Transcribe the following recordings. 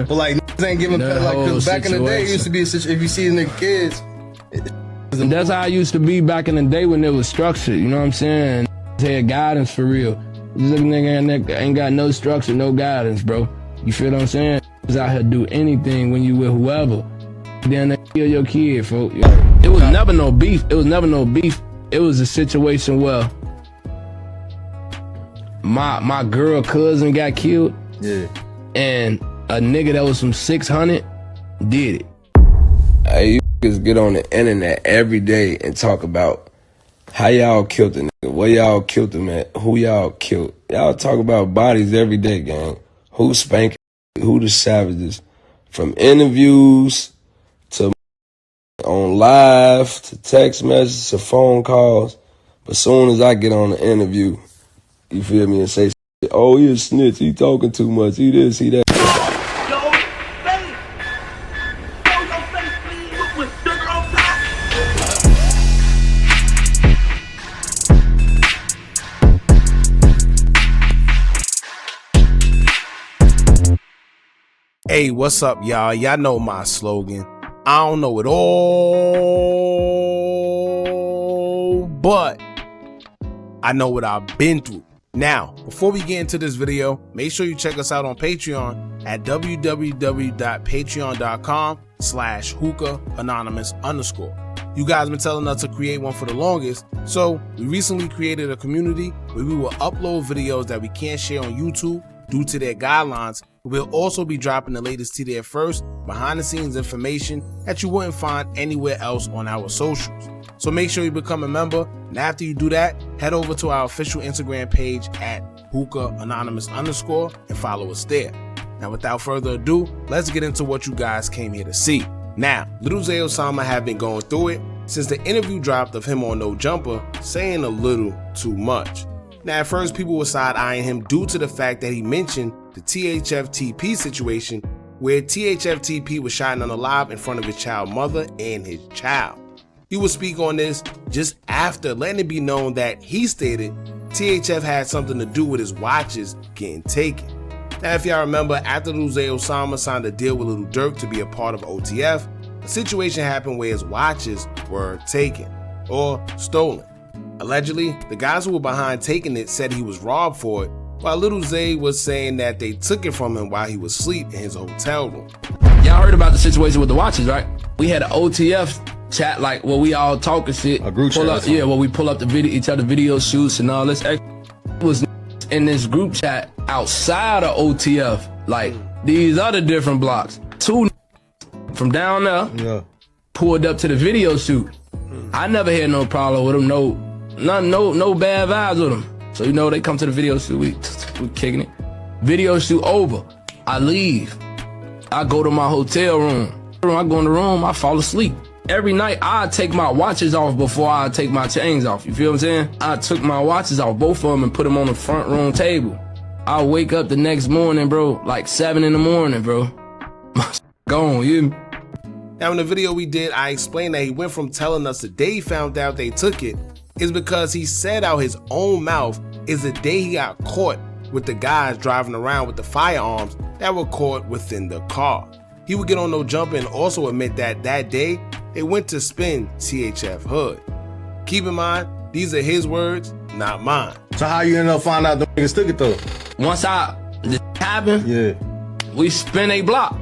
But like niggas ain't giving like, cause back in the day it used to be if you see the kids. And that's how I used to be back in the day when it was structured, you know what I'm saying? Had guidance for real. This little nigga ain't got no structure, no guidance, bro. You feel what I'm saying? Just out here do anything when you with whoever. Then they kill your kid, folks. It was never no beef. It was never no beef. It was a situation where my girl cousin got killed. Yeah. And a nigga that was from 600 did it. Hey, you niggas get on the internet every day and talk about how y'all killed the nigga, where y'all killed him at, who y'all killed. Y'all talk about bodies every day, gang. Who spanking, who the savages. From interviews to on live to text messages to phone calls. But as soon as I get on the interview, you feel me, and say, oh, he a snitch, he talking too much, he this, he that. Hey, what's up, y'all? Y'all know my slogan. I don't know it all, but I know what I've been through. Now, before we get into this video, make sure you check us out on Patreon at www.patreon.com/Hookah Anonymous _. You guys been telling us to create one for the longest, so we recently created a community where we will upload videos that we can't share on YouTube due to their guidelines. We'll also be dropping the latest to there first, behind the scenes information that you wouldn't find anywhere else on our socials. So make sure you become a member, and after you do that, head over to our official Instagram page at Hookah Anonymous _ and follow us there. Now without further ado, let's get into what you guys came here to see. Now, Lil Zay Osama have been going through it since the interview dropped of him on No Jumper saying a little too much. Now at first people were side-eyeing him due to the fact that he mentioned the THFTP situation where THFTP was shot unalive in front of his child mother and his child. He would speak on this just after letting it be known that he stated THF had something to do with his watches getting taken. Now if y'all remember, after Lil Zay Osama signed a deal with Lil Durk to be a part of OTF, a situation happened where his watches were taken or stolen. Allegedly, the guys who were behind taking it said he was robbed for it, while Lil Zay was saying that they took it from him while he was asleep in his hotel room. Y'all heard about the situation with the watches, right? We had an OTF chat, like where we all talking shit. A group chat. Yeah, where we pull up the video, each other video shoots and all this. Was in this group chat outside of OTF, like these other different blocks. Two from down there pulled up to the video shoot. I never had no problem with them, no bad vibes with them. So you know they come to the video shoot, we kicking it. Video shoot over, I leave. I go to my hotel room. I go in the room, I fall asleep. Every night I take my watches off before I take my chains off. You feel what I'm saying? I took my watches off, both of them, and put them on the front room table. I wake up the next morning, bro, like 7 in the morning, bro. Gone, you hear me? Now in the video we did, I explained that he went from telling us the day he found out they took it is because he said out his own mouth is the day he got caught with the guys driving around with the firearms that were caught within the car. He would get on No Jumper and also admit that that day they went to spin THF Hood. Keep in mind, these are his words, not mine. So how you end up finding out the niggas took it though? Once this happened, we spin a block.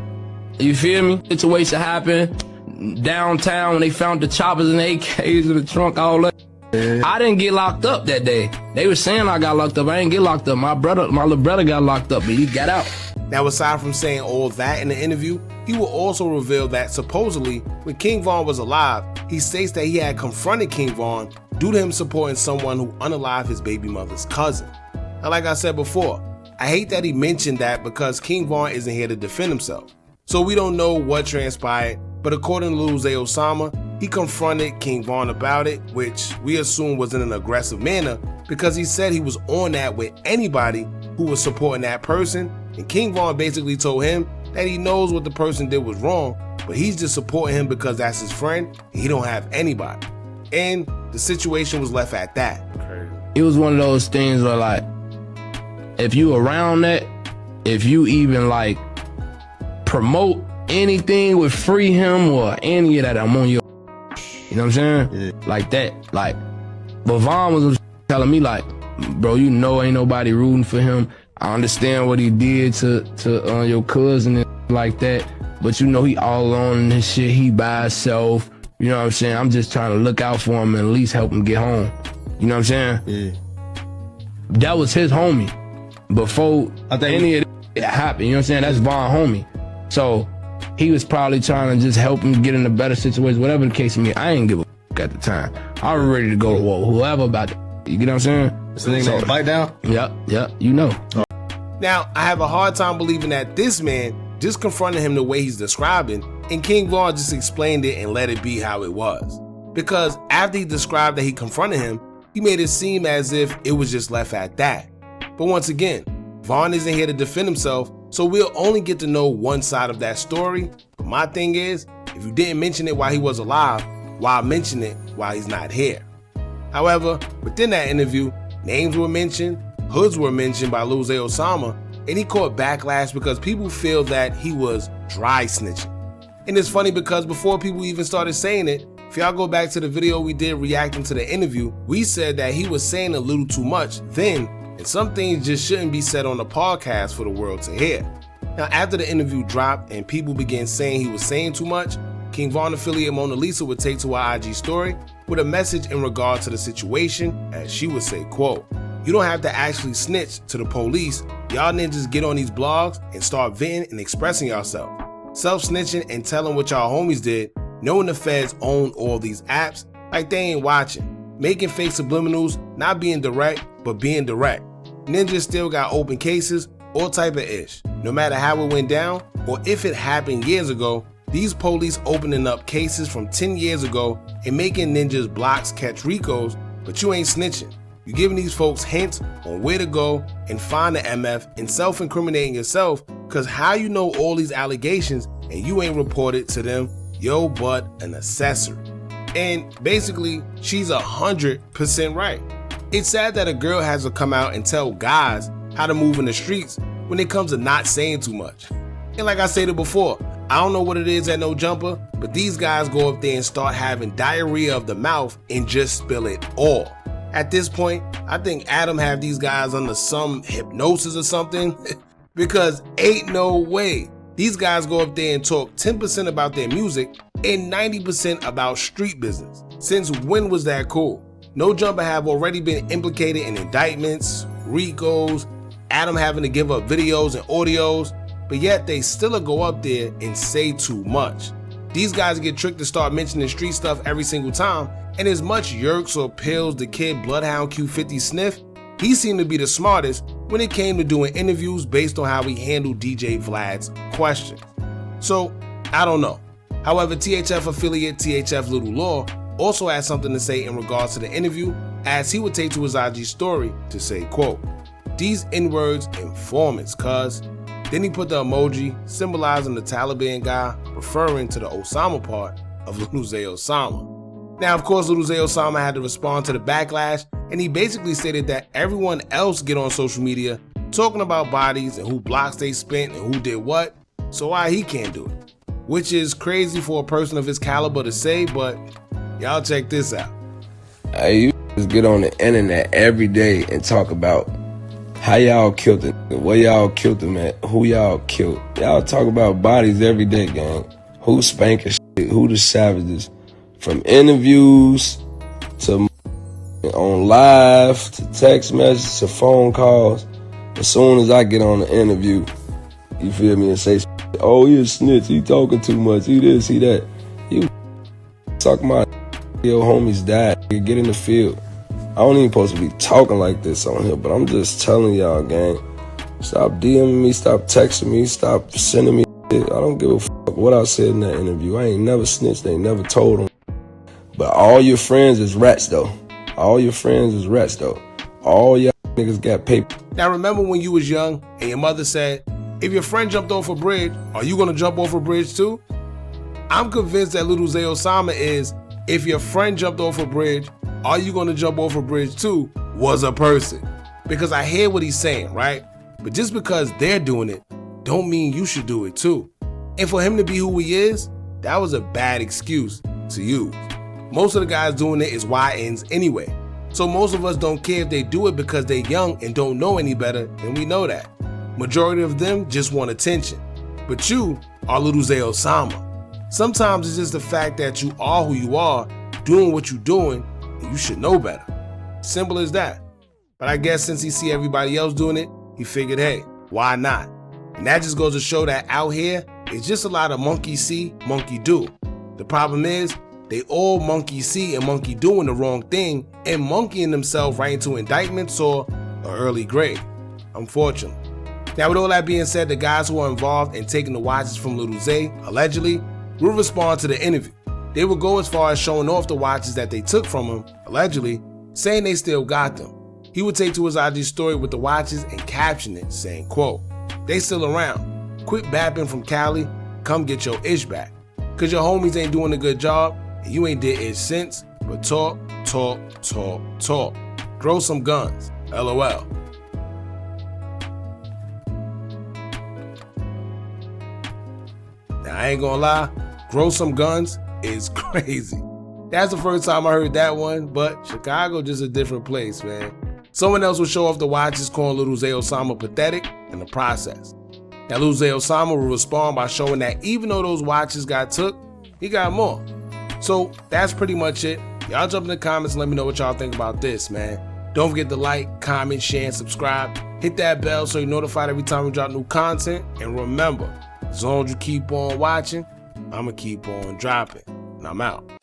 You feel me? Situation happened downtown when they found the choppers and the AKs in the trunk, all that. I didn't get locked up that day. They were saying I got locked up. I didn't get locked up. My little brother got locked up, but he got out. Now, aside from saying all that in the interview, he will also reveal that supposedly when King Von was alive, he states that he had confronted King Von due to him supporting someone who unalived his baby mother's cousin. Now, like I said before, I hate that he mentioned that because King Von isn't here to defend himself. So we don't know what transpired, but according to Lil Zay Osama, he confronted King Von about it, which we assume was in an aggressive manner because he said he was on that with anybody who was supporting that person, and King Von basically told him that he knows what the person did was wrong, but he's just supporting him because that's his friend and he don't have anybody. And the situation was left at that. It was one of those things where, like, if you around that, if you even like promote anything with free him or any of that, I'm on your. You know what I'm saying? Yeah. Like that. Like, but Vaughn was telling me like, bro, you know ain't nobody rooting for him. I understand what he did to your cousin and like that, but you know he all alone in his shit. He by himself. You know what I'm saying? I'm just trying to look out for him and at least help him get home. You know what I'm saying? Yeah. That was his homie before any of it happened. You know what I'm saying? That's Vaughn homie. So he was probably trying to just help him get in a better situation, whatever the case may be. I ain't give a fuck at the time. I was ready to go to war, whoever about that. You get what I'm saying? So they gonna bite down? Yep, you know. Now, I have a hard time believing that this man just confronted him the way he's describing, and King Von just explained it and let it be how it was. Because after he described that he confronted him, he made it seem as if it was just left at that. But once again, Von isn't here to defend himself, so we'll only get to know one side of that story. But my thing is, if you didn't mention it while he was alive, why mention it while he's not here? However, within that interview, names were mentioned, hoods were mentioned by Lil Zay Osama, and he caught backlash because people feel that he was dry snitching. And it's funny because before people even started saying it, if y'all go back to the video we did reacting to the interview, we said that he was saying a little too much then, and some things just shouldn't be said on the podcast for the world to hear. Now, after the interview dropped and people began saying he was saying too much, King Von affiliate Mona Lisa would take to her IG story with a message in regard to the situation, as she would say, quote, "You don't have to actually snitch to the police. Y'all ninjas get on these blogs and start venting and expressing yourself. Self-snitching and telling what y'all homies did, knowing the feds own all these apps like they ain't watching. Making fake subliminals, not being direct, but being direct. Ninjas still got open cases, all type of ish. No matter how it went down, or if it happened years ago, these police opening up cases from 10 years ago and making ninjas blocks catch Ricos, but you ain't snitching. You giving these folks hints on where to go and find the MF and self-incriminating yourself, cause how you know all these allegations and you ain't reported to them, yo but an accessory." And basically, she's 100% right. It's sad that a girl has to come out and tell guys how to move in the streets when it comes to not saying too much. And like I stated before, I don't know what it is at No Jumper, but these guys go up there and start having diarrhea of the mouth and just spill it all. At this point, I think Adam have these guys under some hypnosis or something because ain't no way. These guys go up there and talk 10% about their music and 90% about street business. Since when was that cool? No Jumper have already been implicated in indictments, Ricos, Adam having to give up videos and audios, but yet they still go up there and say too much. These guys get tricked to start mentioning street stuff every single time, and as much yerks or pills the kid Bloodhound Q50 sniff, he seemed to be the smartest when it came to doing interviews based on how he handled DJ Vlad's questions. So, I don't know. However, THF affiliate THF Little Law also had something to say in regards to the interview, as he would take to his IG story to say, quote, "These N-words informants, cuz." Then he put the emoji symbolizing the Taliban guy, referring to the Osama part of Lil Zay Osama. Now, of course, Lil Zay Osama had to respond to the backlash, and he basically stated that everyone else get on social media talking about bodies and who blocks they spent and who did what, so why he can't do it? Which is crazy for a person of his caliber to say, but y'all check this out. Hey, you just get on the internet every day and talk about how y'all killed the nigga, where y'all killed him at, who y'all killed. Y'all talk about bodies every day, gang. Who spanking shit, who the savages. From interviews to on live to text messages to phone calls. As soon as I get on the interview, you feel me, and say, "Oh, he a snitch, he talking too much, he this, he that." You suck my your homies died. Get in the field. I don't even supposed to be talking like this on here, but I'm just telling y'all, gang. Stop DMing me, stop texting me, stop sending me shit. I don't give a fuck what I said in that interview. I ain't never snitched, I ain't never told them. But all your friends is rats, though. All your friends is rats, though. All y'all niggas got paper. Now, remember when you was young and your mother said, if your friend jumped off a bridge, are you gonna jump off a bridge too? I'm convinced that Lil Zay Osama is, if your friend jumped off a bridge, are you gonna jump off a bridge too, was a person. Because I hear what he's saying, right? But just because they're doing it, don't mean you should do it too. And for him to be who he is, that was a bad excuse to use. Most of the guys doing it is YNs anyway. So most of us don't care if they do it because they're young and don't know any better, and we know that. Majority of them just want attention. But you are Lil Zay Osama. Sometimes it's just the fact that you are who you are, doing what you're doing, and you should know better. Simple as that. But I guess since he see everybody else doing it, he figured, hey, why not? And that just goes to show that out here, it's just a lot of monkey see, monkey do. The problem is, they all monkey see and monkey doing the wrong thing and monkeying themselves right into indictments or an early grade, unfortunately. Now, with all that being said, the guys who are involved in taking the watches from Lil Zay, allegedly, will respond to the interview. They will go as far as showing off the watches that they took from him, allegedly, saying they still got them. He would take to his IG story with the watches and caption it, saying, quote, "They still around. Quit bapping from Cali, come get your ish back. Cause your homies ain't doing a good job, and you ain't did ish since, but talk, talk, talk, talk. Grow some guns, LOL." Now, I ain't gonna lie, grow some guns is crazy. That's the first time I heard that one, but Chicago just a different place, man. Someone else will show off the watches, calling Lil Zay Osama pathetic in the process. Now, Lil Zay Osama will respond by showing that even though those watches got took, he got more. So that's pretty much it. Y'all jump in the comments and let me know what y'all think about this, man. Don't forget to like, comment, share, and subscribe. Hit that bell so you're notified every time we drop new content. And remember, as long as you keep on watching, I'ma keep on dropping. And I'm out.